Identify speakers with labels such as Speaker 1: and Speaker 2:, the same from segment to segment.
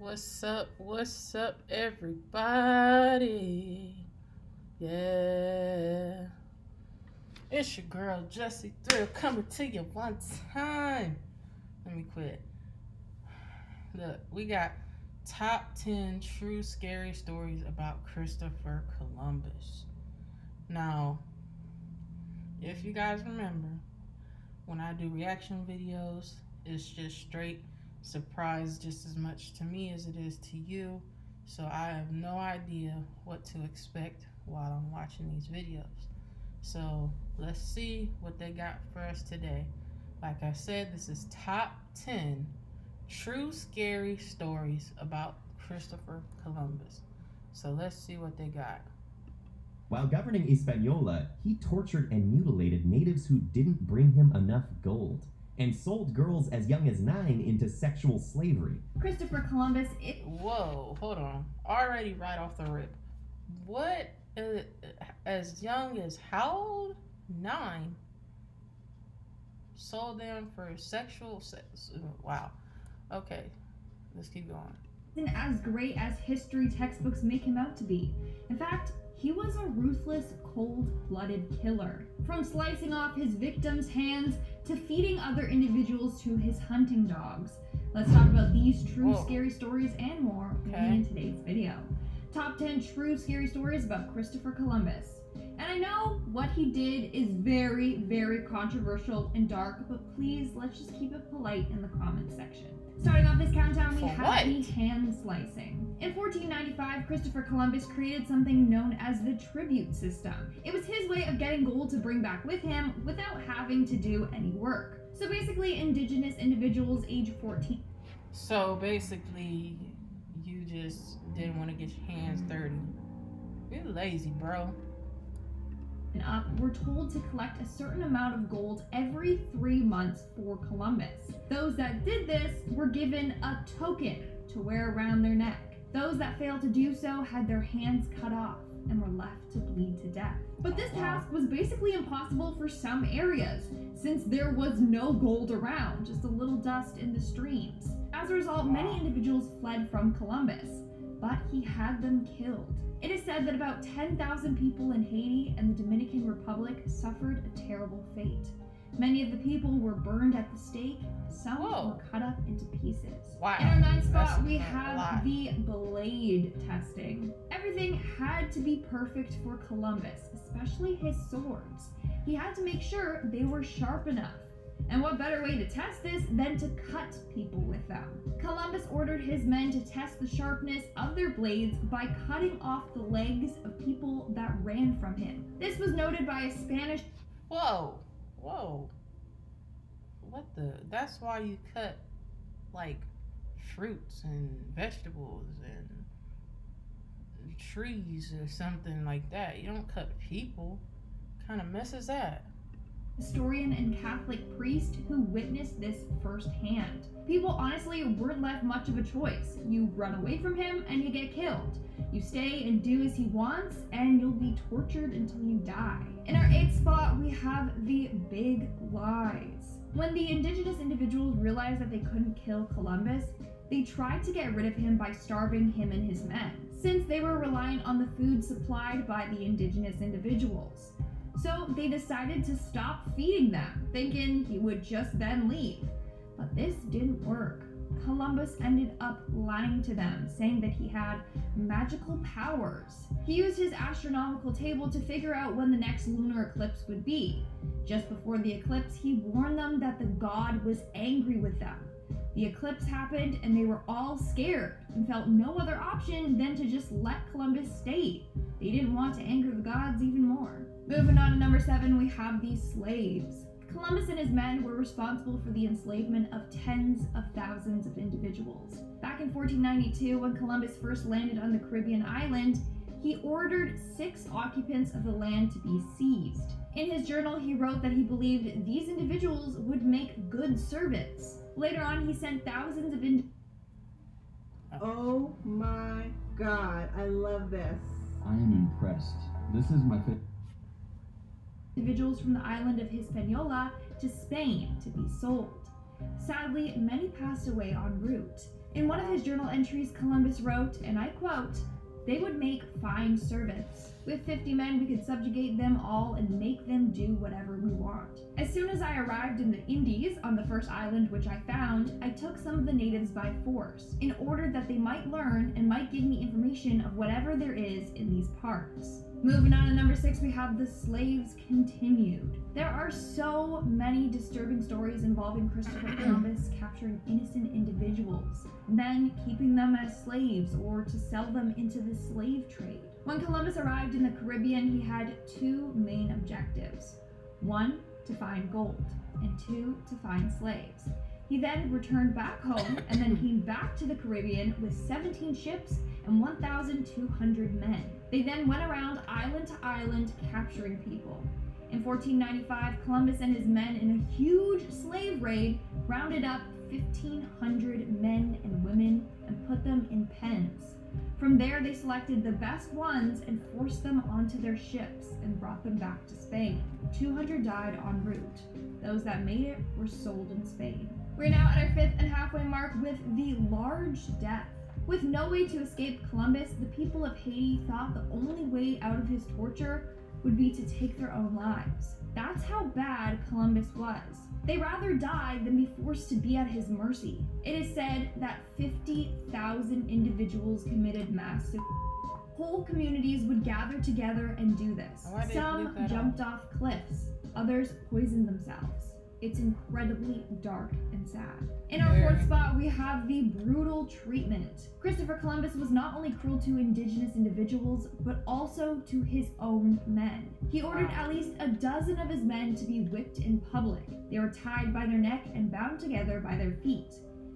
Speaker 1: What's up, everybody? Yeah. It's your girl, Jessie Thrill, coming to you one time. Let me quit. Look, we got top 10 true scary stories about Christopher Columbus. Now, if you guys remember, when I do reaction videos, it's just straight surprise just as much to me as it is to you. So I have no idea what to expect while I'm watching these videos. So let's see what they got for us today. Like I said, this is top 10 true scary stories about Christopher Columbus. So let's see what they got.
Speaker 2: While governing Hispaniola, he tortured and mutilated natives who didn't bring him enough gold, and sold girls as young as 9 into sexual slavery.
Speaker 3: Christopher Columbus.
Speaker 1: Whoa, hold on. Already right off the rip. What? As young as how old? 9. Sold them for sexual sex. Wow. Okay, let's keep going.
Speaker 3: Isn't as great as history textbooks make him out to be. In fact, he was a ruthless, cold-blooded killer. From slicing off his victims' hands to feeding other individuals to his hunting dogs. Let's talk about these true scary stories and more in today's video. Top 10 true scary stories about Christopher Columbus. And I know what he did is very, very controversial and dark, but please, let's just keep it polite in the comments section. Starting off this countdown, we have the hand slicing. In 1495, Christopher Columbus created something known as the tribute system. It was his way of getting gold to bring back with him without having to do any work. So basically, indigenous individuals age 14.
Speaker 1: So basically, you just didn't want to get your hands dirty. You're lazy, bro.
Speaker 3: Up were told to collect a certain amount of gold every 3 months for Columbus. Those that did this were given a token to wear around their neck. Those that failed to do so had their hands cut off and were left to bleed to death. But this task was basically impossible for some areas, since there was no gold around, just a little dust in the streams. As a result, many individuals fled from Columbus, but he had them killed. It is said that about 10,000 people in Haiti and the Dominican Republic suffered a terrible fate. Many of the people were burned at the stake, some were cut up into pieces.
Speaker 1: Wow.
Speaker 3: In our 9th spot, we have the blade testing. Everything had to be perfect for Columbus, especially his swords. He had to make sure they were sharp enough. And what better way to test this than to cut people with them? Columbus ordered his men to test the sharpness of their blades by cutting off the legs of people that ran from him. This was noted by a Spanish...
Speaker 1: Whoa. What the? That's why you cut, like, fruits and vegetables and trees or something like that. You don't cut people. What kind of mess is that?
Speaker 3: Historian and Catholic priest who witnessed this firsthand. People honestly weren't left much of a choice. You run away from him and you get killed. You stay and do as he wants and you'll be tortured until you die. In our 8th spot, we have the big lies. When the indigenous individuals realized that they couldn't kill Columbus, they tried to get rid of him by starving him and his men, since they were reliant on the food supplied by the indigenous individuals. So they decided to stop feeding them, thinking he would just then leave. But this didn't work. Columbus ended up lying to them, saying that he had magical powers. He used his astronomical table to figure out when the next lunar eclipse would be. Just before the eclipse, he warned them that the god was angry with them. The eclipse happened and they were all scared and felt no other option than to just let Columbus stay. They didn't want to anger the gods even more. Moving on to number 7, we have the slaves. Columbus and his men were responsible for the enslavement of tens of thousands of individuals. Back in 1492, when Columbus first landed on the Caribbean island, he ordered 6 occupants of the land to be seized. In his journal, he wrote that he believed these individuals would make good servants. Later on, he sent thousands of
Speaker 4: Oh my God, I love this.
Speaker 5: I am impressed. This is my favorite.
Speaker 3: Individuals from the island of Hispaniola to Spain to be sold. Sadly, many passed away en route. In one of his journal entries, Columbus wrote, and I quote, "They would make fine servants. With 50 men, we could subjugate them all and make them do whatever we want." As soon as I arrived in the Indies, on the first island which I found, I took some of the natives by force, in order that they might learn and might give me information of whatever there is in these parts. Moving on to number 6, we have the slaves continued. There are so many disturbing stories involving Christopher Columbus capturing innocent individuals, then keeping them as slaves or to sell them into the slave trade. When Columbus arrived in the Caribbean, he had 2 main objectives. 1, to find gold, and 2, to find slaves. He then returned back home and then came back to the Caribbean with 17 ships and 1,200 men. They then went around island to island capturing people. In 1495, Columbus and his men in a huge slave raid rounded up 1,500 men and women and put them in pens. From there, they selected the best ones and forced them onto their ships and brought them back to Spain. 200 died en route. Those that made it were sold in Spain. We're now at our 5th and halfway mark with the Large Death. With no way to escape Columbus, the people of Haiti thought the only way out of his torture would be to take their own lives. That's how bad Columbus was. They rather die than be forced to be at his mercy. It is said that 50,000 individuals committed mass suicide. Whole communities would gather together and do this.
Speaker 1: Why did
Speaker 3: Some
Speaker 1: you leave that
Speaker 3: jumped off cliffs, others poisoned themselves. It's incredibly dark and sad. In our
Speaker 1: Very.
Speaker 3: 4th spot, we have the brutal treatment. Christopher Columbus was not only cruel to indigenous individuals, but also to his own men. He ordered
Speaker 1: Wow.
Speaker 3: at least a dozen of his men to be whipped in public. They were tied by their neck and bound together by their feet.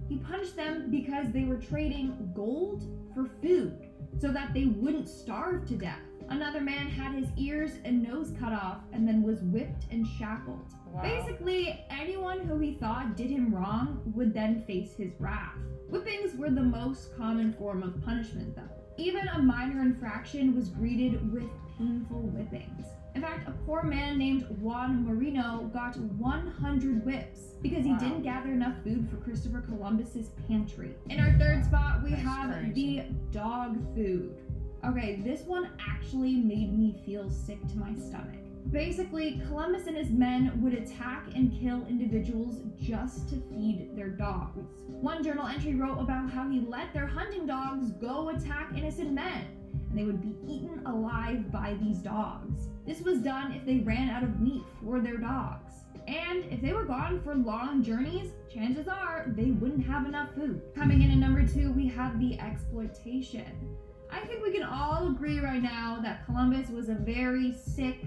Speaker 3: He punished them because they were trading gold for food, so that they wouldn't starve to death. Another man had his ears and nose cut off and then was whipped and shackled.
Speaker 1: Wow.
Speaker 3: Basically, anyone who he thought did him wrong would then face his wrath. Whippings were the most common form of punishment, though. Even a minor infraction was greeted with painful whippings. In fact, a poor man named Juan Marino got 100 whips because he
Speaker 1: Wow.
Speaker 3: didn't gather enough food for Christopher Columbus's pantry. In our 3rd spot, we
Speaker 1: That's
Speaker 3: have
Speaker 1: crazy.
Speaker 3: the dog food. Okay, this one actually made me feel sick to my stomach. Basically, Columbus and his men would attack and kill individuals just to feed their dogs. One journal entry wrote about how he let their hunting dogs go attack innocent men, and they would be eaten alive by these dogs. This was done if they ran out of meat for their dogs. And if they were gone for long journeys, chances are they wouldn't have enough food. Coming in at number 2, we have the exploitation. I think we can all agree right now that Columbus was a very sick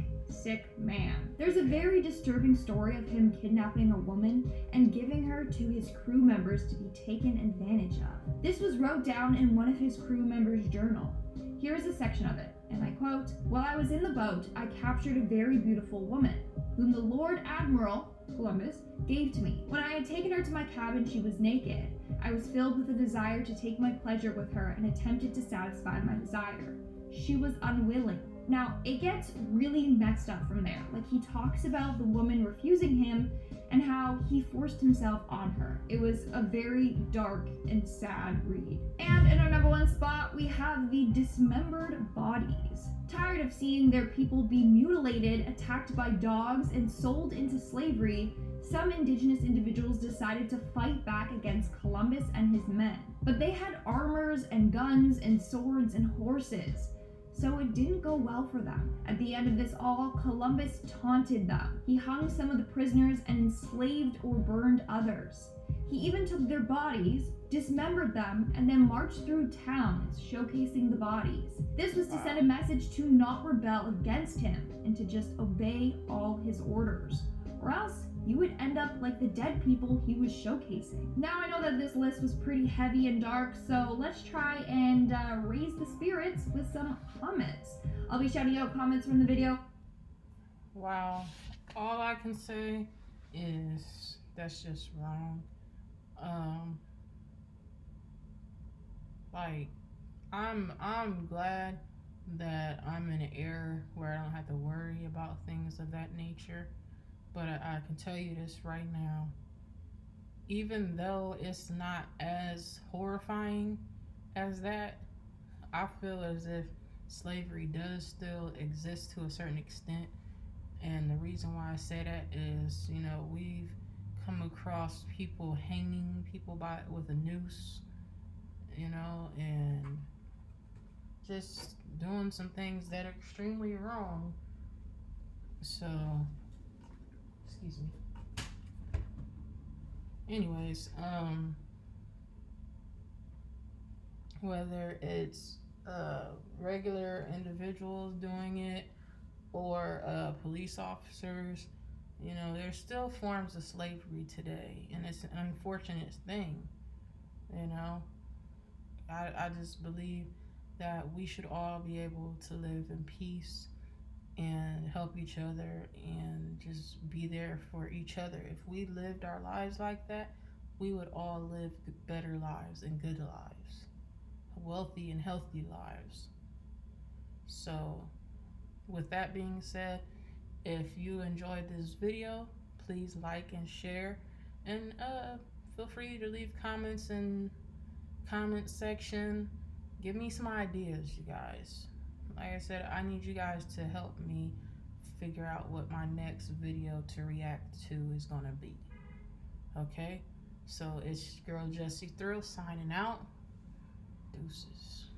Speaker 3: man. There's a very disturbing story of him kidnapping a woman and giving her to his crew members to be taken advantage of. This was wrote down in one of his crew members' journal. Here is a section of it, and I quote, "While I was in the boat, I captured a very beautiful woman, whom the Lord Admiral, Columbus, gave to me. When I had taken her to my cabin, she was naked. I was filled with a desire to take my pleasure with her and attempted to satisfy my desire. She was unwilling." Now, it gets really messed up from there. Like, he talks about the woman refusing him and how he forced himself on her. It was a very dark and sad read. And in our number 1 spot, we have the dismembered bodies. Tired of seeing their people be mutilated, attacked by dogs, and sold into slavery, some indigenous individuals decided to fight back against Columbus and his men. But they had armors and guns and swords and horses, so it didn't go well for them. At the end of this all, Columbus taunted them. He hung some of the prisoners and enslaved or burned others. He even took their bodies, dismembered them, and then marched through towns, showcasing the bodies. This was to send a message to not rebel against him and to just obey all his orders, or else you would end up like the dead people he was showcasing. Now I know that this list was pretty heavy and dark, so let's try and raise the spirits with some comments. I'll be shouting out comments from the video.
Speaker 1: Wow. All I can say is that's just wrong. Like, I'm glad that I'm in an era where I don't have to worry about things of that nature. But I can tell you this right now. even though it's not as horrifying as that, I feel as if slavery does still exist to a certain extent. And the reason why I say that is, you know, we've come across people hanging people with a noose, you know, and just doing some things that are extremely wrong. So, excuse me. Anyways, whether it's regular individuals doing it or police officers, you know, there's still forms of slavery today, and it's an unfortunate thing. You know, I just believe that we should all be able to live in peace and help each other and just be there for each other. If we lived our lives like that, we would all live better lives and good lives, wealthy and healthy lives. So, with that being said, if you enjoyed this video, please like and share, and feel free to leave comments in comment section. Give me some ideas, you guys. Like I said, I need you guys to help me figure out what my next video to react to is gonna be. Okay? So it's your girl Jessie Thrill signing out. Deuces.